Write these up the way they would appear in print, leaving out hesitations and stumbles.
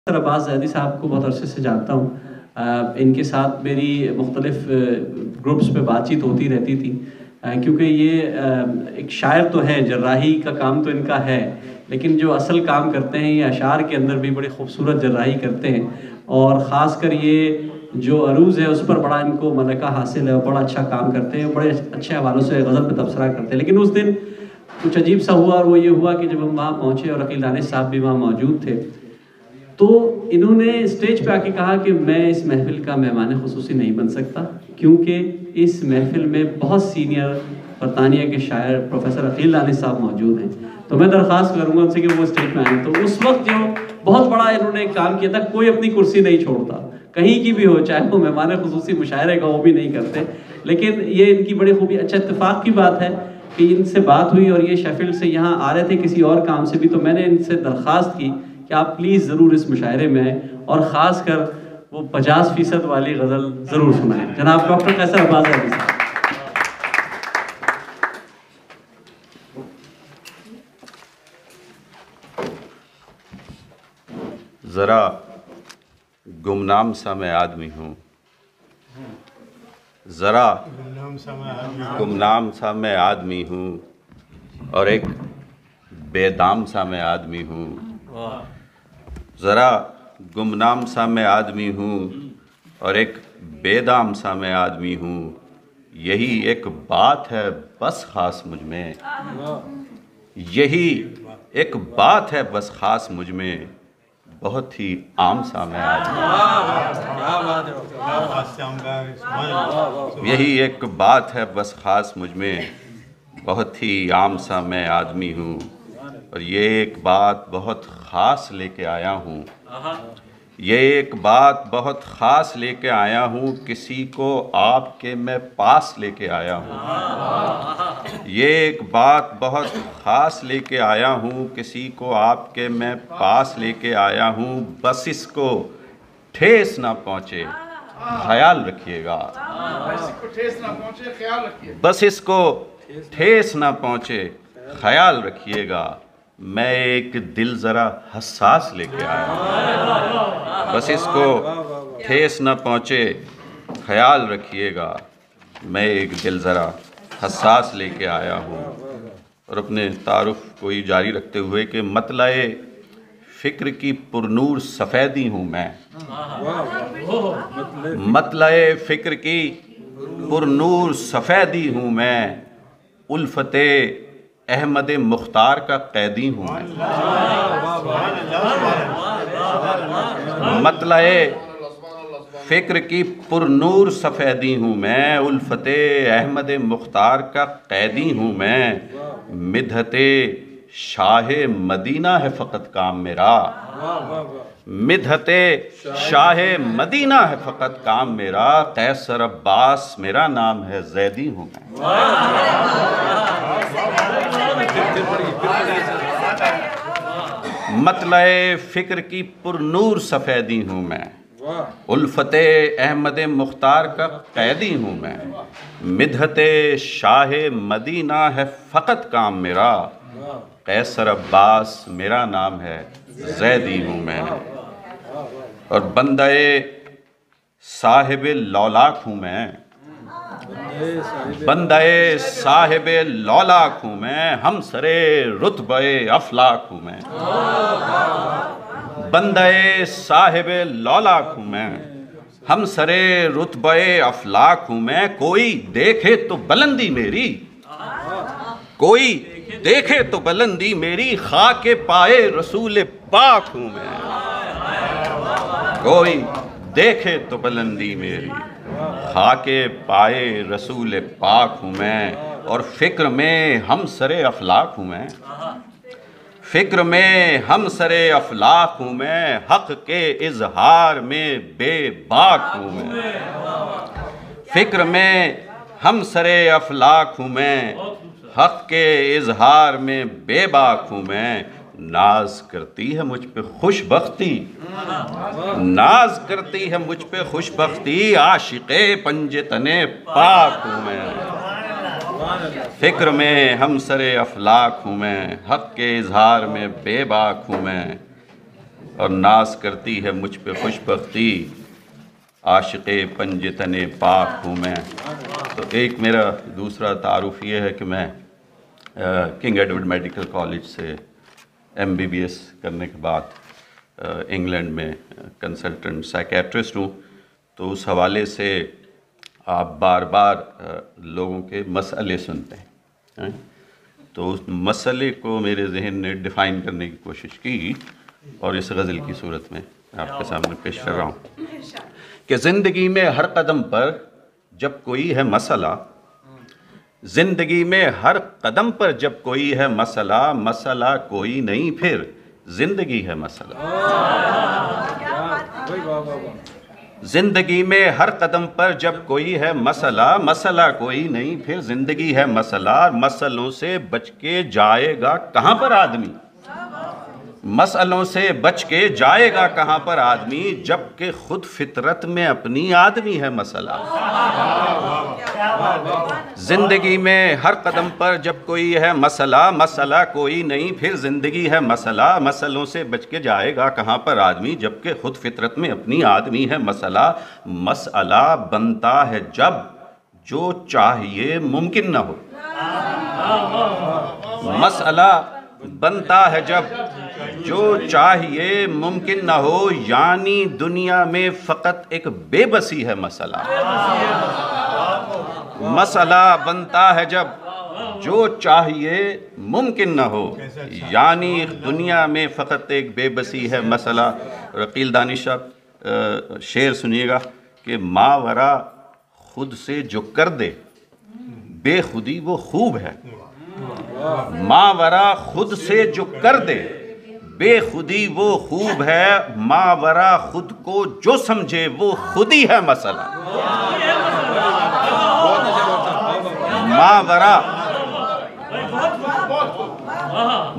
عباس زیدی صاحب کو بہت عرصے سے جانتا ہوں. ان کے ساتھ میری مختلف گروپس پہ بات چیت ہوتی رہتی تھی کیونکہ یہ ایک شاعر تو ہے، جراحی کا کام تو ان کا ہے، لیکن جو اصل کام کرتے ہیں یہ اشعار کے اندر بھی بڑی خوبصورت جراحی کرتے ہیں، اور خاص کر یہ جو عروض ہے اس پر بڑا ان کو ملکہ حاصل ہے اور بڑا اچھا کام کرتے ہیں، بڑے اچھے حوالوں سے غزل پہ تبصرہ کرتے ہیں. لیکن اس دن کچھ عجیب سا ہوا، اور وہ یہ ہوا کہ جب ہم وہاں پہنچے اور عقیل دانش صاحب بھی وہاں موجود تھے، تو انہوں نے اسٹیج پہ آ کے کہا کہ میں اس محفل کا مہمان خصوصی نہیں بن سکتا کیونکہ اس محفل میں بہت سینئر برطانیہ کے شاعر پروفیسر عقیل دانش صاحب موجود ہیں، تو میں درخواست کروں گا ان سے کہ وہ اسٹیج پہ آئیں. تو اس وقت جو بہت بڑا انہوں نے کام کیا تھا، کوئی اپنی کرسی نہیں چھوڑتا، کہیں کی بھی ہو، چاہے وہ مہمان خصوصی مشاعرے کا وہ بھی نہیں کرتے. لیکن یہ ان کی بڑی خوبی. اچھا اتفاق کی بات ہے کہ ان سے بات ہوئی اور یہ شیفیلڈ سے یہاں آ رہے تھے کسی اور کام سے بھی، تو میں نے ان سے درخواست کی کہ آپ پلیز ضرور اس مشاعرے میں آئیں اور خاص کر وہ 50% والی غزل ضرور سنائیں. جناب ڈاکٹر قیصر عباس زیدی صاحب. ذرا گمنام سا میں آدمی ہوں، ذرا گمنام سا میں آدمی ہوں اور ایک بے دام سا میں آدمی ہوں. ذرا گمنام سا میں آدمی ہوں اور ایک بے دام سا میں آدمی ہوں، یہی ایک بات ہے بس خاص مجھ میں، یہی ایک بات ہے بس خاص مجھ میں، بہت ہی عام سا میں آدمی ہوں. یہی ایک بات ہے بس خاص مجھ میں، بہت ہی عام سا میں آدمی ہوں، اور یہ ایک بات بہت خاص لے کے آیا ہوں. یہ ایک بات بہت خاص لے کے آیا ہوں، کسی کو آپ کے میں پاس لے کے آیا ہوں. یہ ایک بات بہت خاص لے کے آیا ہوں، کسی کو آپ کے میں پاس لے کے آیا ہوں، بس اس کو ٹھیس نہ پہنچے خیال رکھیے گا. بس اس کو ٹھیس نہ پہنچے خیال رکھیے گا. میں ایک دل ذرا حساس لے کے آیا ہوں، بس اس کو ٹھیس نہ پہنچے خیال رکھیے گا. میں ایک دل ذرا حساس لے کے آیا ہوں. اور اپنے تعارف کو ہی جاری رکھتے ہوئے کہ مطلع فکر کی پرنور سفیدی ہوں میں، مطلع فکر کی پرنور سفیدی ہوں میں، الفت احمد مختار کا قیدی ہوں میں. مطلع فکر کی پرنور سفیدی ہوں میں، الفت احمد مختار کا قیدی ہوں میں، مدحت شاہ مدینہ ہے فقط کام میرا، مدحت شاہ مدینہ ہے فقط کام میرا، قیصر عباس میرا نام ہے زیدی ہوں میں. مطلع فکر کی پرنور سفیدی ہوں میں، الفت احمد مختار کا قیدی ہوں میں، مدحت شاہ مدینہ ہے فقط کام میرا، قیصر عباس میرا نام ہے زیدی ہوں میں. اور بندہ صاحب لولاک ہوں میں، بندہ صاحب لولاک ہوں میں، ہم سرے رتبہ افلاک ہوں میں. بندہ صاحب لولاک ہوں میں، ہم سرے رتبہ افلاک ہوں میں، کوئی دیکھے تو بلندی میری، کوئی دیکھے تو بلندی میری، خاک پائے رسول پاک ہوں میں. کوئی دیکھے تو بلندی میری، خاک پائے رسول پاک ہوں میں. اور فکر میں ہم سرے افلاک ہوں میں، فکر میں ہم سرے افلاک ہوں میں، حق کے اظہار میں بے باک ہوں میں. فکر میں ہم سرے افلاک ہوں میں، حق کے اظہار میں بے باک ہوں میں. ناز کرتی ہے مجھ پہ خوش بختی، ناز کرتی ہے مجھ پہ خوش بختی، عاشق پنج تنے پاک ہوں میں. فکر میں ہم سر افلاک ہوں میں، حق کے اظہار میں بے باک ہوں میں. اور ناز کرتی ہے مجھ پہ خوش بختی، عاشق پنجتن پاک ہوں میں۔ تو ایک میرا دوسرا تعارف یہ ہے کہ میں کنگ ایڈورڈ میڈیکل کالج سے MBBS کرنے کے بعد انگلینڈ میں کنسلٹنٹ سائیکیٹرسٹ ہوں، تو اس حوالے سے آپ بار بار لوگوں کے مسئلے سنتے ہیں، تو اس مسئلے کو میرے ذہن نے ڈیفائن کرنے کی کوشش کی اور اس غزل کی صورت میں آپ کے سامنے پیش کر رہا ہوں کہ زندگی میں ہر قدم پر جب کوئی ہے مسئلہ، زندگی میں ہر قدم پر جب کوئی ہے مسئلہ، مسئلہ کوئی نہیں پھر زندگی ہے مسئلہ۔ زندگی میں ہر قدم پر جب کوئی ہے مسئلہ، مسئلہ کوئی نہیں پھر زندگی ہے مسئلہ۔ مسئلوں سے بچ کے جائے گا کہاں پر آدمی، مسئلوں سے بچ کے جائے گا کہاں پر آدمی، جبکہ خود فطرت میں اپنی آدمی ہے مسئلہ۔ زندگی میں ہر قدم پر جب کوئی ہے مسئلہ، مسئلہ کوئی نہیں پھر زندگی ہے مسئلہ۔ مسئلوں سے بچ کے جائے گا کہاں پر آدمی، جبکہ خود فطرت میں اپنی آدمی ہے مسئلہ۔ مسئلہ بنتا ہے جب جو چاہیے ممکن نہ ہو، مسئلہ بنتا ہے جب جو چاہیے ممکن نہ ہو، یعنی دنیا میں فقط ایک بے بسی ہے مسئلہ۔ مسئلہ بنتا ہے جب جو چاہیے ممکن نہ ہو، یعنی دنیا میں فقط ایک بے بسی ہے مسئلہ۔ عقیل دانش صاحب شعر سنیے گا کہ ماورا خود سے جو کر دے بے خودی وہ خوب ہے، ماورا خود سے جو کر دے بے خودی وہ خوب ہے، ماورا خود کو جو سمجھے وہ خودی ہے مسئلہ۔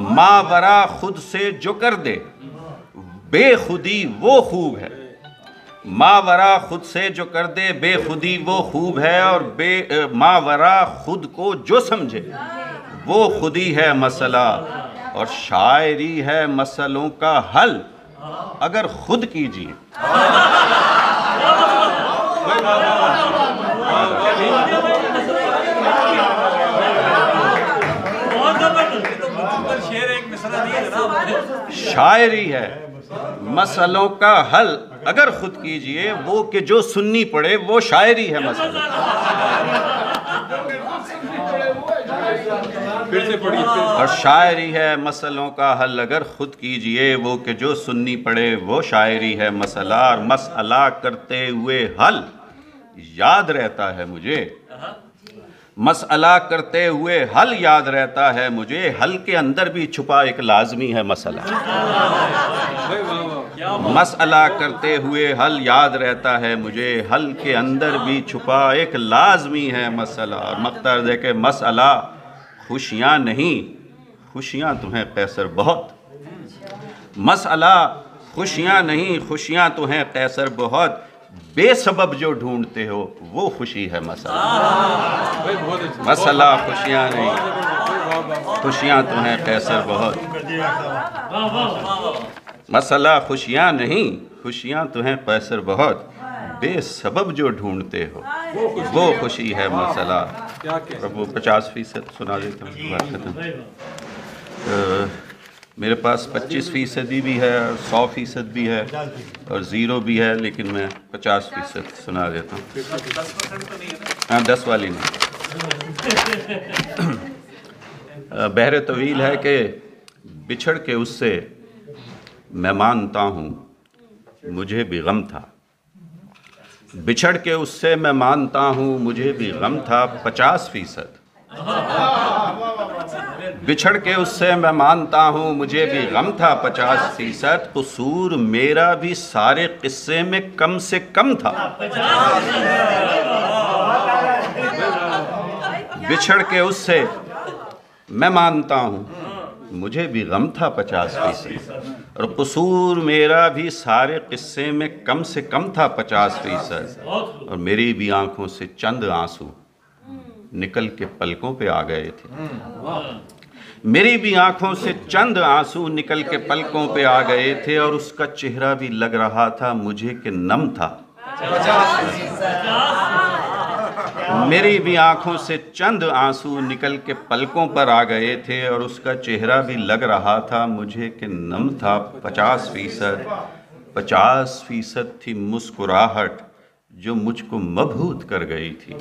ماورا خود سے جو کر دے بے خودی وہ خوب ہے، ماورا خود سے جو کر دے بے خودی وہ خوب ہے، اور ماورا خود کو جو سمجھے وہ خودی ہے مسئلہ۔ اور شاعری ہے مسئلوں کا حل اگر خود کیجیے۔ شاعری ہے مسئلوں کا حل اگر خود کیجیے، وہ کہ جو سننی پڑے وہ شاعری ہے مسئلہ۔ اور شاعری ہے مسئلوں کا حل اگر خود کیجئے، وہ کہ جو سننی پڑے وہ شاعری ہے مسئلہ۔ اور مسئلہ کرتے ہوئے حل یاد رہتا ہے مجھے، مسئلہ کرتے ہوئے حل یاد رہتا ہے مجھے، حل کے اندر بھی چھپا ایک لازمی ہے مسئلہ۔ مسئلہ کرتے ہوئے حل یاد رہتا ہے مجھے، حل کے اندر بھی چھپا ایک لازمی ہے مسئلہ۔ اور مقطع دیکھے، مسئلہ خوشیاں نہیں خوشیاں تو ہیں قیصر بہت، مسئلہ خوشیاں نہیں خوشیاں تو ہیں قیصر بہت، بے سبب جو ڈھونڈتے ہو وہ خوشی ہے مسئلہ۔ مسئلہ خوشیاں نہیں خوشیاں تو ہیں قیصر بہت، مسئلہ خوشیاں نہیں خوشیاں تو ہیں قیصر بہت، بے سبب جو ڈھونڈتے ہو وہ خوشی ہے مسئلہ۔ اب وہ 50% سنا دیتا ہوں۔ میرے پاس 25% بھی ہے، 100% بھی ہے اور 0 بھی ہے، لیکن میں 50% سنا دیتا ہوں۔ ہاں 10 والی نہیں۔ بحر طویل ہے کہ بچھڑ کے اس سے میں مانتا ہوں مجھے بھی غم تھا، بچھڑ کے اس سے میں مانتا ہوں مجھے بھی غم تھا 50%، بچھڑ کے اس سے میں مانتا ہوں مجھے بھی غم تھا 50%، قصور میرا بھی سارے قصے میں کم سے کم تھا، بچھڑ کے اس سے میں مانتا ہوں مجھے بھی غم تھا 50%، اور قصور میرا بھی سارے قصے میں کم سے کم تھا 50%، اور میری بھی آنکھوں سے چند آنسو نکل کے پلکوں پہ آ گئے تھے، میری بھی آنکھوں سے چند آنسو نکل کے پلکوں پہ آ گئے تھے اور اس کا چہرہ بھی لگ رہا تھا مجھے کہ نم تھا. میری بھی آنکھوں سے چند آنسو نکل کے پلکوں پر آ گئے تھے اور اس کا چہرہ بھی لگ رہا تھا مجھے کہ نم تھا. 50% تھی مسکراہٹ جو مجھ کو مبہوت کر گئی تھی.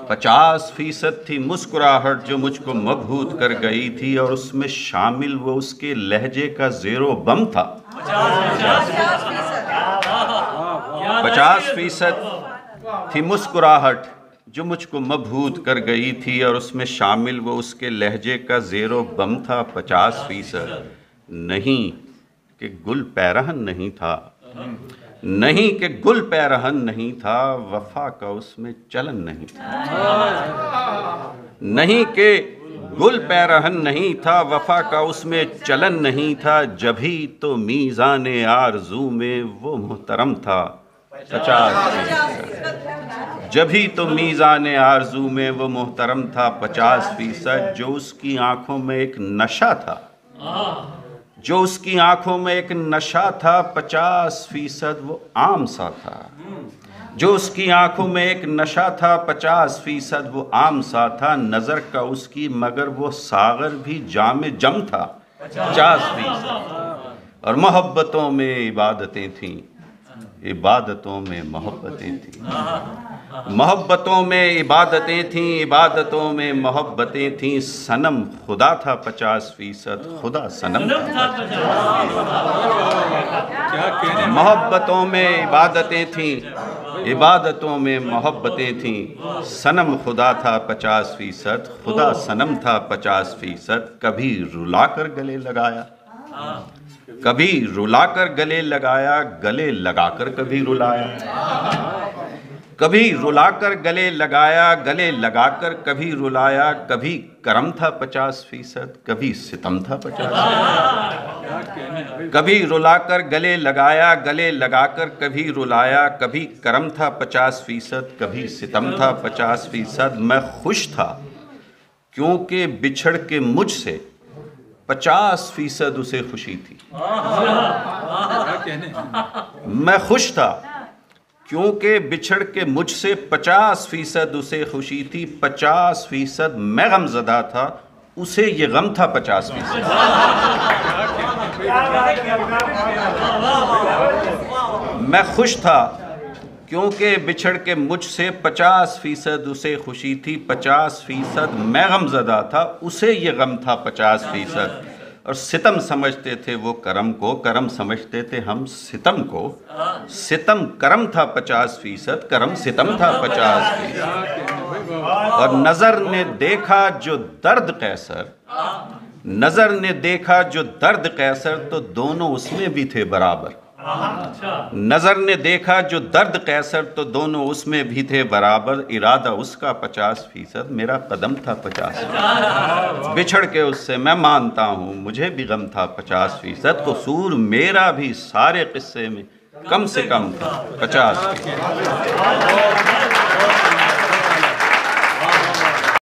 50% تھی مسکراہٹ جو مجھ کو مبہوت کر گئی تھی اور اس میں شامل وہ اس کے لہجے کا زیر و بم تھا. 50% تھی مسکراہٹ جو مجھ کو مبہوت کر گئی تھی اور اس میں شامل وہ اس کے لہجے کا زیر و بم تھا. 50% نہیں کہ گل پیرہن نہیں تھا، نہیں کہ گل پیرہن نہیں تھا، وفا کا اس میں چلن نہیں تھا. نہیں کہ گل پیرہن نہیں تھا، وفا کا اس میں چلن نہیں تھا، جبھی تو میزان آرزو میں وہ محترم تھا. 50% جبھی تو میزان آرزو میں وہ محترم تھا. 50% جو اس کی آنکھوں میں ایک نشہ تھا، جو اس کی آنکھوں میں ایک نشہ تھا. 50% وہ عام سا تھا، جو اس کی آنکھوں میں ایک نشہ تھا. 50% وہ عام سا تھا، نظر کا اس کی مگر وہ ساغر بھی جام جم تھا. 50% اور محبتوں میں عبادتیں تھیں، عبادتوں میں محبتیں تھیں، محبتوں میں عبادتیں تھیں، عبادتوں میں محبتیں تھیں. صنم خدا تھا. 50% خدا صنم تھا. محبتوں میں عبادتیں تھیں، عبادتوں میں محبتیں تھیں. صنم خدا تھا. 50% خدا صنم تھا. 50% کبھی رلا کر گلے لگایا، کبھی رلا کر گلے لگایا، گلے لگا کر کبھی رلایا. کبھی رلا کر گلے لگایا، گلے لگا کر کبھی رلایا. کبھی کرم تھا. 50% کبھی ستم تھا. 50% کبھی رلا کر گلے لگایا، گلے لگا کر کبھی رلایا. کبھی کرم تھا. 50% کبھی ستم تھا. 50% میں خوش تھا کیونکہ بچھڑ کے مجھ سے 50% اسے خوشی تھی. میں خوش تھا کیونکہ بچھڑ کے مجھ سے 50% اسے خوشی تھی. 50% میں غم زدہ تھا، اسے یہ غم تھا. 50% میں خوش تھا کیونکہ بچھڑ کے مجھ سے 50% اسے خوشی تھی. 50% میں غم زدہ تھا، اسے یہ غم تھا. 50% اور ستم سمجھتے تھے وہ کرم کو، کرم سمجھتے تھے ہم ستم کو. ستم کرم تھا. 50% کرم ستم تھا. 50% اور نظر نے دیکھا جو درد قیصر، نظر نے دیکھا جو درد قیصر، تو دونوں اس میں بھی تھے برابر. نظر نے دیکھا جو درد قیصر، تو دونوں اس میں بھی تھے برابر. ارادہ اس کا 50%، میرا قدم تھا. 50% بچھڑ کے اس سے میں مانتا ہوں مجھے بھی غم تھا. 50% قصور میرا بھی سارے قصے میں کم سے کم تھا. 50%.